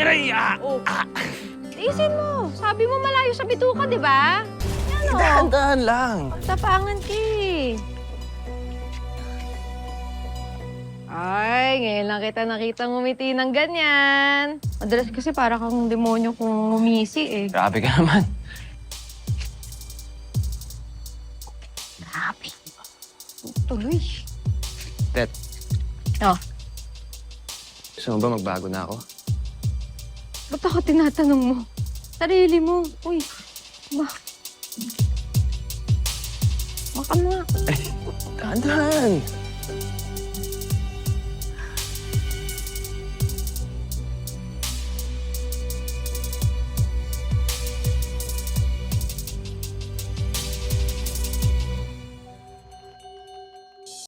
aray! Oh. Tiisin mo. Sabi mo malayo sa bituka, di ba? Yan o. Dahan-dahan lang. Tapangan ka eh. Ay, ngayon lang kita nakita ngumiti ng ganyan. Madalas kasi para kang demonyo kung ngumisi eh. Grabe ka naman. Grabe. Tuloy. Tet, Oh, gusto mo ba magbago na ako? ba't ako tinatanong mo? Sarili mo. Uy, ba? Baka mo nga. Dahan-dahan.